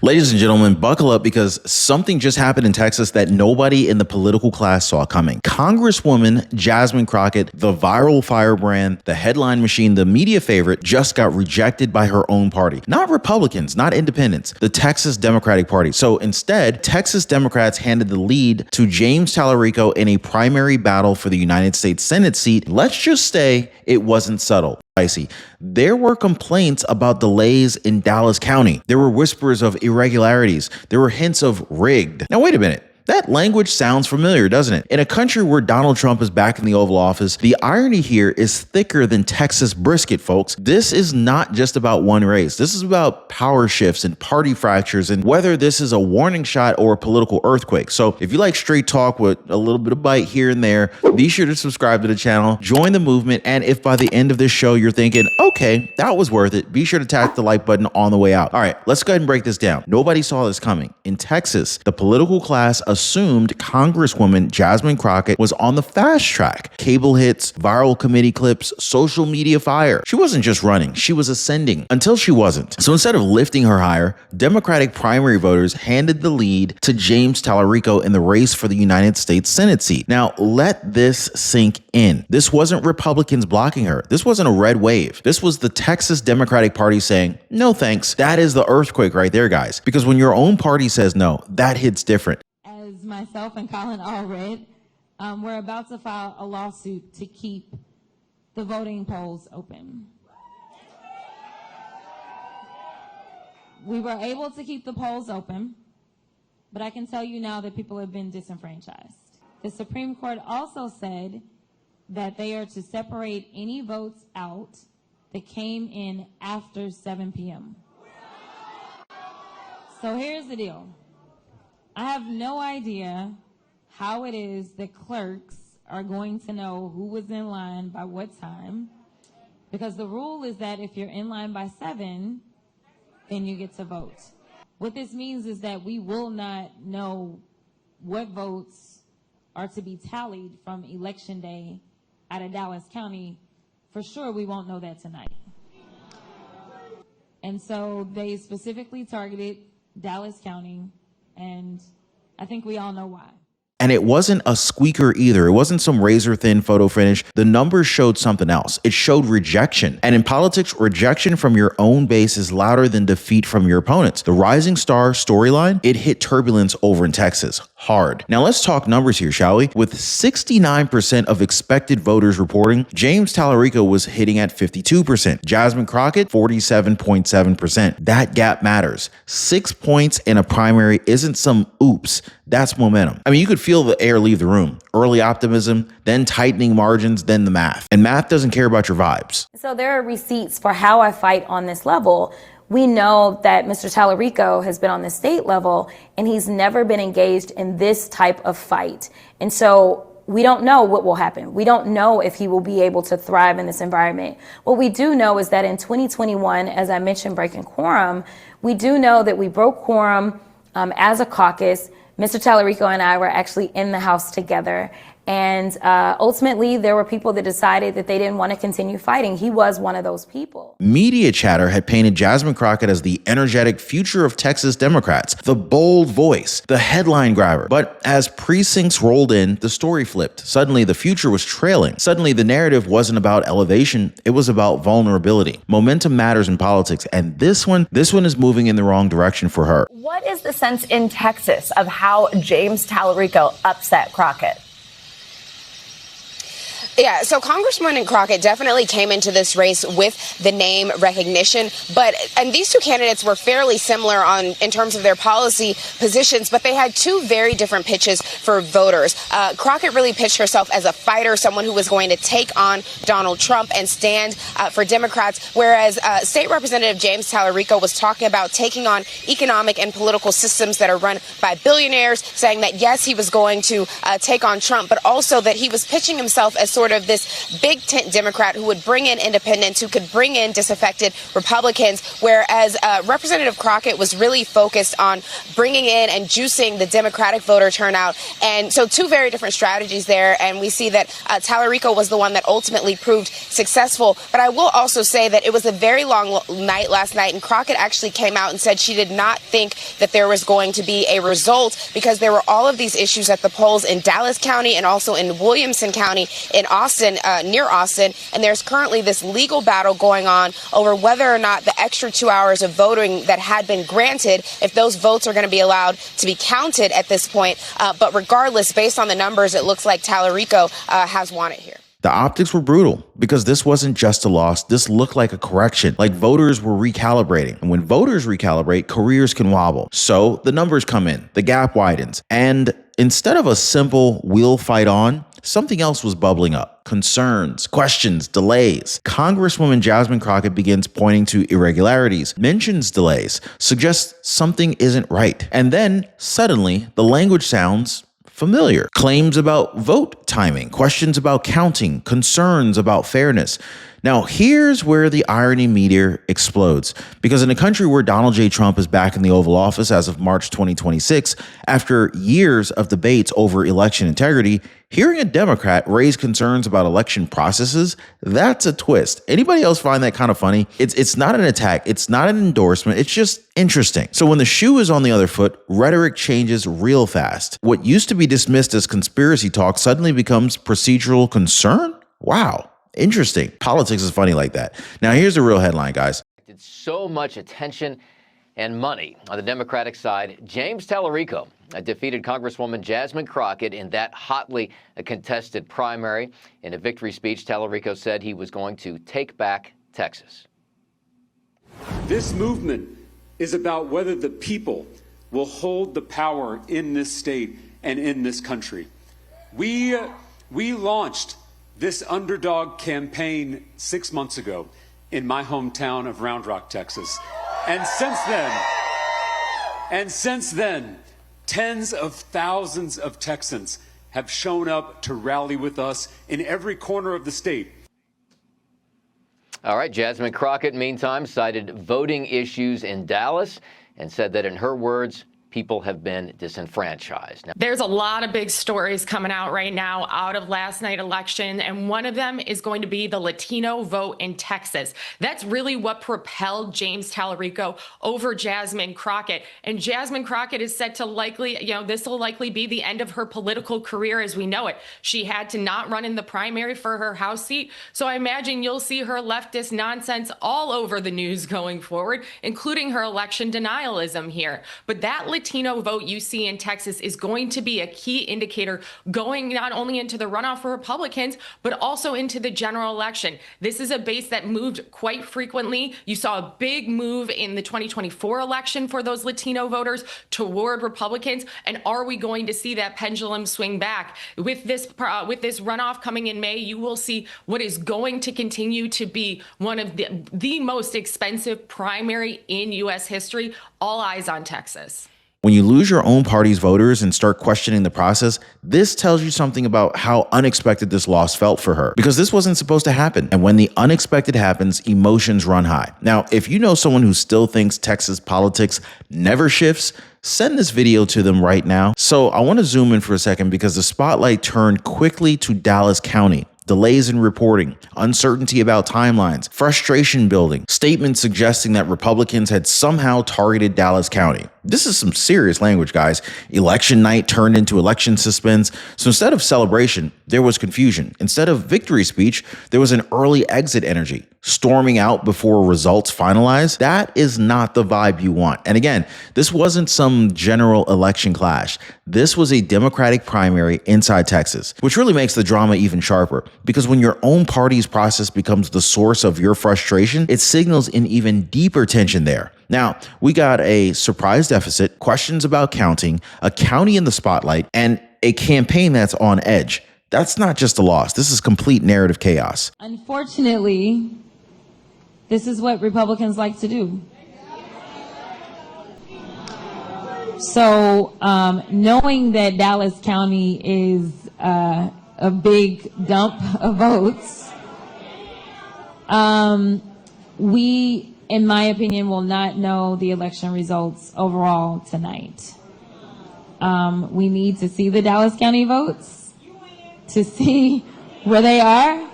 Ladies and gentlemen, buckle up because something just happened in Texas that nobody in the political class saw coming. Congresswoman Jasmine Crockett, the viral firebrand, the headline machine, the media favorite, just got rejected by her own party. Not Republicans, not independents, the Texas Democratic Party. So instead, Texas Democrats handed the lead to James Talarico in a primary battle for the United States Senate seat. Let's just say it wasn't subtle. There were complaints about delays in Dallas County. There were whispers of irregularities. There were hints of rigged. Now, wait a minute. That language sounds familiar, doesn't it? In a country where Donald Trump is back in the Oval Office, the irony here is thicker than Texas brisket, folks. This is not just about one race. This is about power shifts and party fractures and whether this is a warning shot or a political earthquake. So if you like straight talk with a little bit of bite here and there, be sure to subscribe to the channel, join the movement, and if by the end of this show you're thinking, okay, that was worth it, be sure to tap the like button on the way out. All right, let's go ahead and break this down. Nobody saw this coming. In Texas, the political class assumed Congresswoman Jasmine Crockett was on the fast track. Cable hits, viral committee clips, social media fire. She wasn't just running, she was ascending until she wasn't. So instead of lifting her higher, Democratic primary voters handed the lead to James Talarico in the race for the United States Senate seat. Now, let this sink in. This wasn't Republicans blocking her. This wasn't a red wave. This was the Texas Democratic Party saying, no thanks. That is the earthquake right there, guys. Because when your own party says no, that hits different. Myself and Colin all read, we're about to file a lawsuit to keep the voting polls open. We were able to keep the polls open, but I can tell you now that people have been disenfranchised. The Supreme Court also said that they are to separate any votes out that came in after 7 p.m. So here's the deal. I have no idea how it is that clerks are going to know who was in line by what time, because the rule is that if you're in line by 7, then you get to vote. What this means is that we will not know what votes are to be tallied from Election Day out of Dallas County. For sure, we won't know that tonight. And so they specifically targeted Dallas County, and I think we all know why. And it wasn't a squeaker either. It wasn't some razor thin photo finish. The numbers showed something else. It showed rejection. And in politics, rejection from your own base is louder than defeat from your opponents. The Rising Star storyline, it hit turbulence over in Texas hard. Now let's talk numbers here, shall we? With 69% of expected voters reporting, James Talarico was hitting at 52%. Jasmine Crockett, 47.7%. That gap matters. 6 points in a primary isn't some oops. That's momentum. I mean, you could feel the air leave the room. Early optimism, then tightening margins, then the math. And math doesn't care about your vibes. So there are receipts for how I fight on this level. We know that Mr. Talarico has been on the state level and he's never been engaged in this type of fight. And so we don't know what will happen. We don't know if he will be able to thrive in this environment. What we do know is that in 2021, as I mentioned, breaking quorum, we do know that we broke quorum as a caucus. Mr. Talarico and I were actually in the House together. And ultimately, there were people that decided that they didn't want to continue fighting. He was one of those people. Media chatter had painted Jasmine Crockett as the energetic future of Texas Democrats, the bold voice, the headline grabber. But as precincts rolled in, the story flipped. Suddenly, the future was trailing. Suddenly, the narrative wasn't about elevation. It was about vulnerability. Momentum matters in politics. And this one is moving in the wrong direction for her. What is the sense in Texas of how James Talarico upset Crockett? Yeah, so Congresswoman Crockett definitely came into this race with the name recognition, and these two candidates were fairly similar in terms of their policy positions, but they had two very different pitches for voters. Crockett really pitched herself as a fighter, someone who was going to take on Donald Trump and stand for Democrats, whereas State Representative James Talarico was talking about taking on economic and political systems that are run by billionaires, saying that yes, he was going to take on Trump, but also that he was pitching himself as sort sort of this big tent Democrat who would bring in independents, who could bring in disaffected Republicans, whereas Representative Crockett was really focused on bringing in and juicing the Democratic voter turnout. And so two very different strategies there. And we see that Talarico was the one that ultimately proved successful. But I will also say that it was a very long night last night, and Crockett actually came out and said she did not think that there was going to be a result because there were all of these issues at the polls in Dallas County and also in Williamson County in Austin, near Austin. And there's currently this legal battle going on over whether or not the extra 2 hours of voting that had been granted, if those votes are going to be allowed to be counted at this point. But regardless, based on the numbers, it looks like Talarico has won it here. The optics were brutal because this wasn't just a loss. This looked like a correction, like voters were recalibrating. And when voters recalibrate, careers can wobble. So the numbers come in, the gap widens. And instead of a simple we'll fight on, something else was bubbling up. Concerns, questions, delays. Congresswoman Jasmine Crockett begins pointing to irregularities, mentions delays, suggests something isn't right. And then suddenly the language sounds familiar. Claims about vote timing, questions about counting, concerns about fairness. Now, here's where the irony meter explodes. Because in a country where Donald J. Trump is back in the Oval Office as of March 2026, after years of debates over election integrity, hearing a Democrat raise concerns about election processes, that's a twist. Anybody else find that kind of funny? It's not an attack. It's not an endorsement. It's just interesting. So when the shoe is on the other foot, rhetoric changes real fast. What used to be dismissed as conspiracy talk suddenly becomes procedural concern? Wow. Interesting. Politics is funny like that. Now, here's the real headline, guys. So much attention and money on the Democratic side. James Talarico defeated Congresswoman Jasmine Crockett in that hotly contested primary. In a victory speech, Talarico said he was going to take back Texas. This movement is about whether the people will hold the power in this state and in this country. We launched this underdog campaign 6 months ago in my hometown of Round Rock, Texas. And since then, tens of thousands of Texans have shown up to rally with us in every corner of the state. All right, Jasmine Crockett, meantime, cited voting issues in Dallas and said that, in her words, people have been disenfranchised. Now, there's a lot of big stories coming out right now out of last night's election, and one of them is going to be the Latino vote in Texas. That's really what propelled James Talarico over Jasmine Crockett. And Jasmine Crockett is set to likely, this will likely be the end of her political career as we know it. She had to not run in the primary for her House seat. So I imagine you'll see her leftist nonsense all over the news going forward, including her election denialism here. But that Latino vote you see in Texas is going to be a key indicator going not only into the runoff for Republicans, but also into the general election. This is a base that moved quite frequently. You saw a big move in the 2024 election for those Latino voters toward Republicans. And are we going to see that pendulum swing back? With this runoff coming in May, you will see what is going to continue to be one of the most expensive primary in U.S. history. All eyes on Texas. When you lose your own party's voters and start questioning the process, this tells you something about how unexpected this loss felt for her, because this wasn't supposed to happen. And when the unexpected happens, emotions run high. Now, if you know someone who still thinks Texas politics never shifts, send this video to them right now. So I want to zoom in for a second because the spotlight turned quickly to Dallas County. Delays in reporting, uncertainty about timelines, frustration building, statements suggesting that Republicans had somehow targeted Dallas County. This is some serious language, guys. Election night turned into election suspense. So instead of celebration, there was confusion. Instead of victory speech, there was an early exit energy. Storming out before results finalized, that is not the vibe you want. And again, this wasn't some general election clash. This was a Democratic primary inside Texas, which really makes the drama even sharper. Because when your own party's process becomes the source of your frustration, it signals an even deeper tension there. Now, we got a surprise deficit, questions about counting, a county in the spotlight, and a campaign that's on edge. That's not just a loss. This is complete narrative chaos. Unfortunately, this is what Republicans like to do. So knowing that Dallas County is a big dump of votes, we, in my opinion, will not know the election results overall tonight. We need to see the Dallas County votes to see where they are.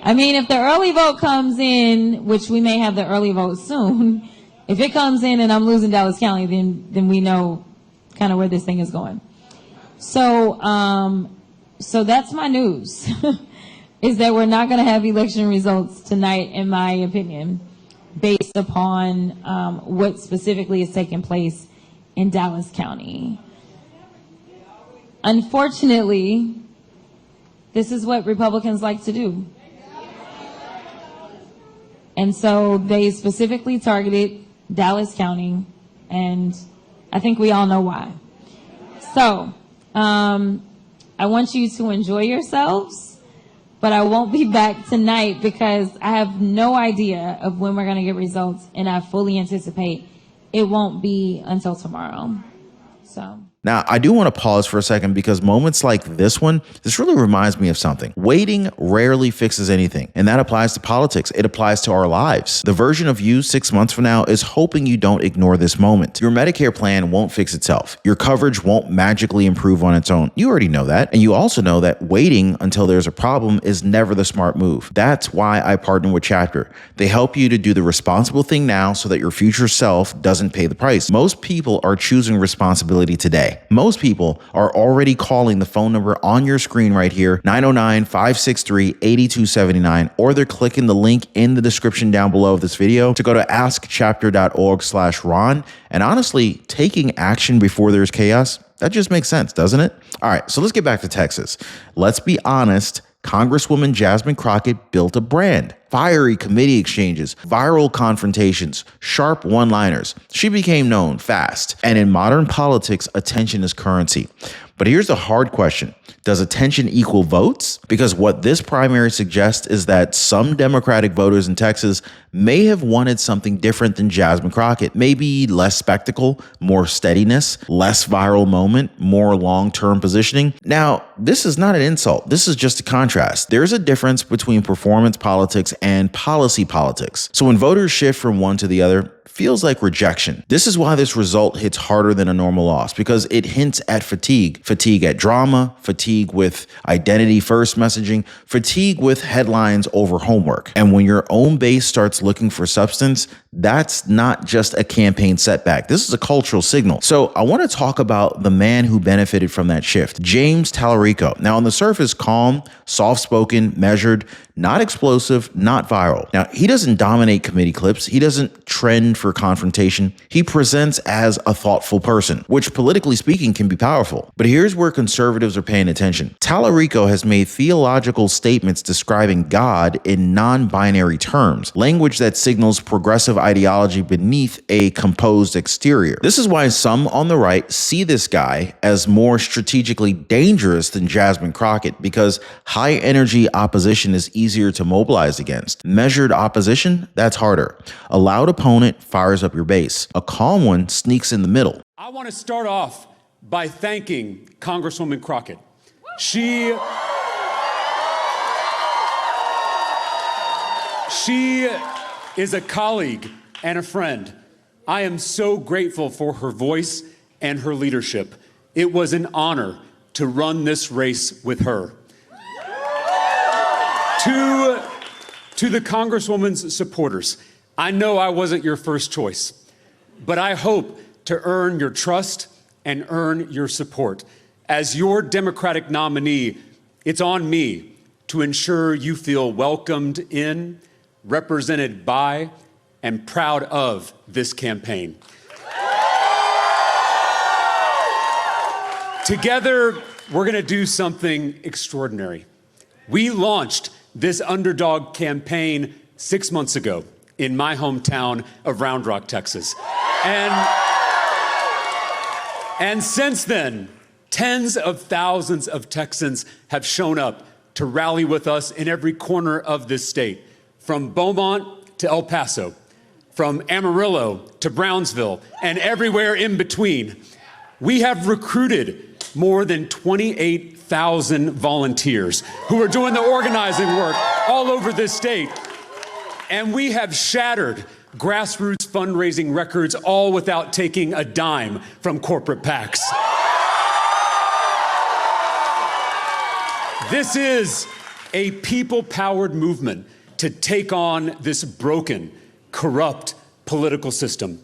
I mean, if the early vote comes in, which we may have the early vote soon, if it comes in and I'm losing Dallas County, then we know kind of where this thing is going. So, so that's my news, is that we're not going to have election results tonight, in my opinion, based upon what specifically is taking place in Dallas County. Unfortunately, this is what Republicans like to do. And so they specifically targeted Dallas County, and I think we all know why. So I want you to enjoy yourselves, but I won't be back tonight because I have no idea of when we're going to get results, and I fully anticipate it won't be until tomorrow. So. Now, I do want to pause for a second because moments like this one, this really reminds me of something. Waiting rarely fixes anything, and that applies to politics. It applies to our lives. The version of you 6 months from now is hoping you don't ignore this moment. Your Medicare plan won't fix itself. Your coverage won't magically improve on its own. You already know that, and you also know that waiting until there's a problem is never the smart move. That's why I partner with Chapter. They help you to do the responsible thing now so that your future self doesn't pay the price. Most people are choosing responsibility today. Most people are already calling the phone number on your screen right here, 909-563-8279, or they're clicking the link in the description down below of this video to go to askchapter.org/Ron. And honestly, taking action before there's chaos, that just makes sense, doesn't it? All right, so let's get back to Texas. Let's be honest. Congresswoman Jasmine Crockett built a brand. Fiery committee exchanges, viral confrontations, sharp one-liners. She became known fast. And in modern politics, attention is currency. But here's the hard question. Does attention equal votes? Because what this primary suggests is that some Democratic voters in Texas may have wanted something different than Jasmine Crockett. Maybe less spectacle, more steadiness, less viral moment, more long-term positioning. Now, this is not an insult. This is just a contrast. There's a difference between performance politics and policy politics. So when voters shift from one to the other, feels like rejection. This is why this result hits harder than a normal loss, because it hints at fatigue. Fatigue at drama, fatigue with identity first messaging, fatigue with headlines over homework. And when your own base starts looking for substance, that's not just a campaign setback. This is a cultural signal. So I want to talk about the man who benefited from that shift, James Talarico. Now, on the surface, calm, soft-spoken, measured, not explosive, not viral. Now, he doesn't dominate committee clips. He doesn't trend for confrontation. He presents as a thoughtful person, which politically speaking can be powerful. But here's where conservatives are paying attention. Talarico has made theological statements describing God in non-binary terms, language that signals progressive ideology beneath a composed exterior. This is why some on the right see this guy as more strategically dangerous than Jasmine Crockett, because high energy opposition is easier to mobilize against. Measured opposition, that's harder. A loud opponent fires up your base. A calm one sneaks in the middle. I want to start off by thanking Congresswoman Crockett. She is a colleague and a friend. I am so grateful for her voice and her leadership. It was an honor to run this race with her. To the Congresswoman's supporters, I know I wasn't your first choice, but I hope to earn your trust and earn your support. As your Democratic nominee, it's on me to ensure you feel welcomed in, represented by, and proud of this campaign. Together, we're going to do something extraordinary. We launched this underdog campaign 6 months ago in my hometown of Round Rock, Texas. And since then, tens of thousands of Texans have shown up to rally with us in every corner of this state, from Beaumont to El Paso, from Amarillo to Brownsville, and everywhere in between. We have recruited more than 28,000 volunteers who are doing the organizing work all over this state. And we have shattered grassroots fundraising records, all without taking a dime from corporate PACs. This is a people-powered movement to take on this broken, corrupt political system.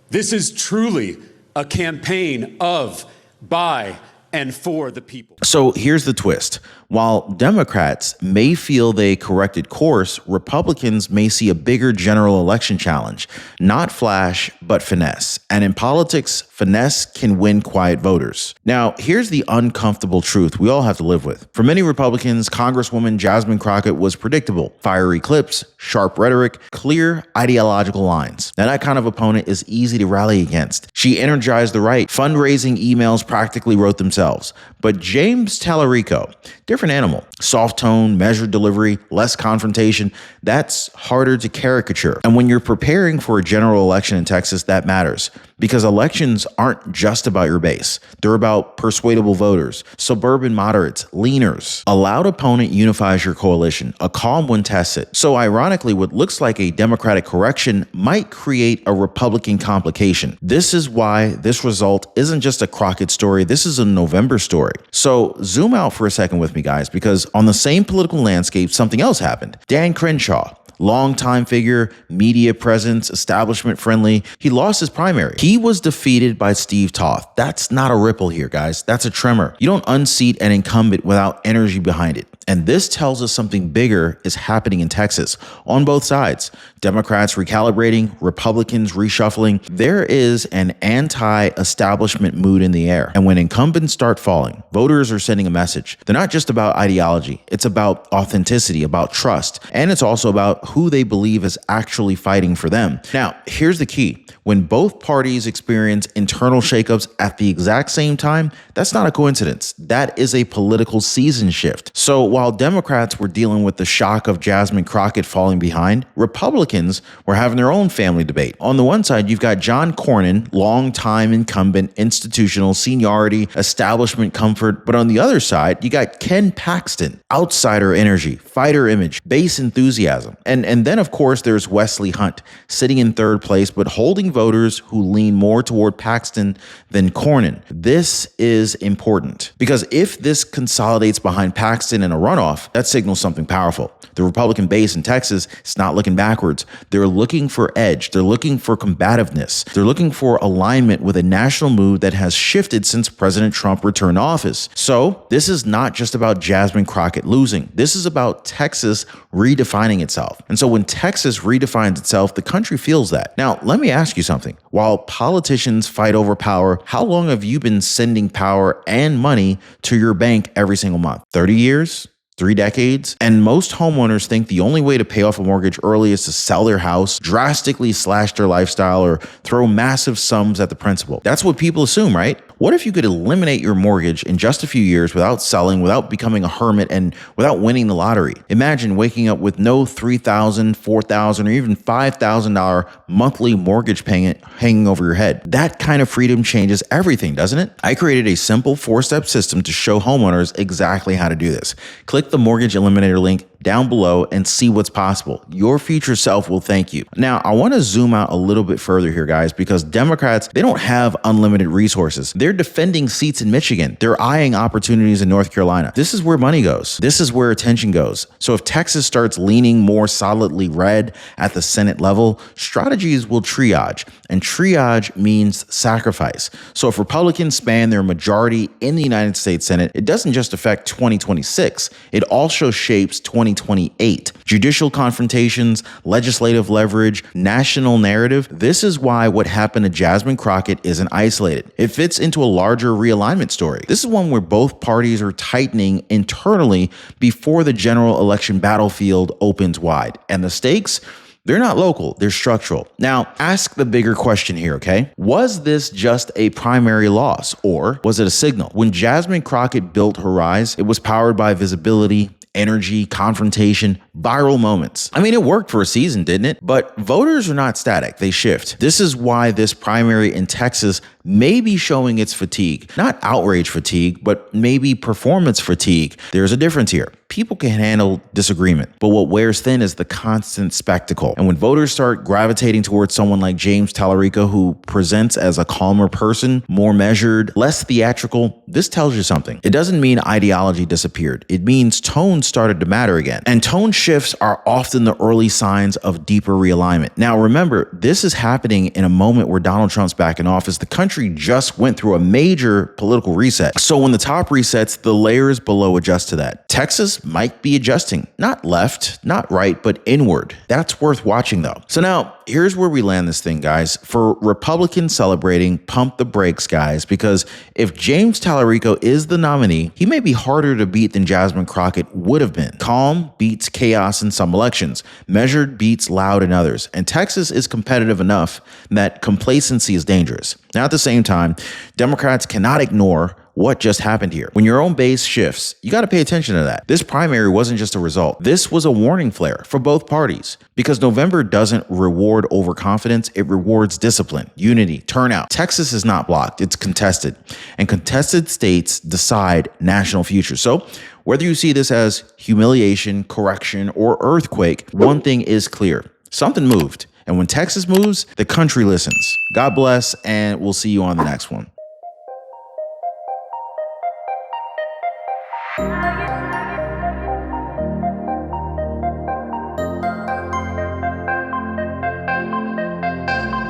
This is truly a campaign of, by, and for the people. So here's the twist. While Democrats may feel they corrected course, Republicans may see a bigger general election challenge. Not flash, but finesse. And in politics, finesse can win quiet voters. Now, here's the uncomfortable truth we all have to live with. For many Republicans, Congresswoman Jasmine Crockett was predictable. Fiery clips, sharp rhetoric, clear ideological lines. Now, that kind of opponent is easy to rally against. She energized the right. Fundraising emails practically wrote themselves. But James Talarico, different animal. Soft tone, measured delivery, less confrontation. That's harder to caricature. And when you're preparing for a general election in Texas, that matters. Because elections aren't just about your base. They're about persuadable voters, suburban moderates, leaners. A loud opponent unifies your coalition. A calm one tests it. So ironically, what looks like a Democratic correction might create a Republican complication. This is why this result isn't just a Crockett story. This is a November story. So zoom out for a second with me, guys, because on the same political landscape, something else happened. Dan Crenshaw, longtime figure, media presence, establishment friendly. He lost his primary. He was defeated by Steve Toth. That's not a ripple here, guys. That's a tremor. You don't unseat an incumbent without energy behind it. And this tells us something bigger is happening in Texas on both sides. Democrats recalibrating, Republicans reshuffling. There is an anti-establishment mood in the air. And when incumbents start falling, voters are sending a message. They're not just about ideology. It's about authenticity, about trust. And it's also about who they believe is actually fighting for them. Now, here's the key. When both parties experience internal shakeups at the exact same time, that's not a coincidence. That is a political season shift. So while Democrats were dealing with the shock of Jasmine Crockett falling behind, Republicans were having their own family debate. On the one side, you've got John Cornyn, longtime incumbent, institutional, seniority, establishment comfort. But on the other side, you got Ken Paxton, outsider energy, fighter image, base enthusiasm. And then, of course, there's Wesley Hunt, sitting in third place, but holding voters who lean more toward Paxton than Cornyn. This is important because if this consolidates behind Paxton in a runoff, that signals something powerful. The Republican base in Texas is not looking backwards. They're looking for edge. They're looking for combativeness. They're looking for alignment with a national mood that has shifted since President Trump returned to office. So this is not just about Jasmine Crockett losing. This is about Texas redefining itself. And so when Texas redefines itself, the country feels that. Now, let me ask you something. While politicians fight over power, how long have you been sending power and money to your bank every single month? 30 years? 3 decades? And most homeowners think the only way to pay off a mortgage early is to sell their house, drastically slash their lifestyle, or throw massive sums at the principal. That's what people assume, right? What if you could eliminate your mortgage in just a few years without selling, without becoming a hermit, and without winning the lottery? Imagine waking up with no $3,000, $4,000, or even $5,000 monthly mortgage payment hanging over your head. That kind of freedom changes everything, doesn't it? I created a simple 4-step system to show homeowners exactly how to do this. Click the Mortgage Eliminator link down below and see what's possible. Your future self will thank you. Now, I want to zoom out a little bit further here, guys, because Democrats, they don't have unlimited resources. They're defending seats in Michigan. They're eyeing opportunities in North Carolina. This is where money goes. This is where attention goes. So if Texas starts leaning more solidly red at the Senate level, strategies will triage, and triage means sacrifice. So if Republicans span their majority in the United States Senate, it doesn't just affect 2026. It also shapes 2028. Judicial confrontations, legislative leverage, national narrative. This is why what happened to Jasmine Crockett isn't isolated. It fits into a larger realignment story. This is one where both parties are tightening internally before the general election battlefield opens wide. And the stakes? They're not local, they're structural. Now, ask the bigger question here, okay? Was this just a primary loss, or was it a signal? When Jasmine Crockett built her rise, it was powered by visibility, energy, confrontation, viral moments. I mean, it worked for a season, didn't it? But voters are not static, they shift. This is why this primary in Texas may be showing its fatigue. Not outrage fatigue, but maybe performance fatigue. There's a difference here. People can handle disagreement, but what wears thin is the constant spectacle. And when voters start gravitating towards someone like James Talarico, who presents as a calmer person, more measured, less theatrical, this tells you something. It doesn't mean ideology disappeared. It means tone started to matter again. And tone shifts are often the early signs of deeper realignment. Now, remember, this is happening in a moment where Donald Trump's back in office. The country just went through a major political reset. So when the top resets, the layers below adjust to that. Texas might be adjusting, not left, not right, but inward. That's worth watching though. So now here's where we land this thing, guys. For Republicans celebrating, pump the brakes, guys, because if James Talarico is the nominee, he may be harder to beat than Jasmine Crockett would have been. Calm beats chaos in some elections. Measured beats loud in others. And Texas is competitive enough that complacency is dangerous. Now, at the same time, Democrats cannot ignore what just happened here. When your own base shifts, you got to pay attention to that. This primary wasn't just a result. This was a warning flare for both parties, because November doesn't reward overconfidence. It rewards discipline, unity, turnout. Texas is not blocked. It's contested, and contested states decide national futures. So whether you see this as humiliation, correction, or earthquake, one thing is clear. Something moved. And when Texas moves, the country listens. God bless, and we'll see you on the next one.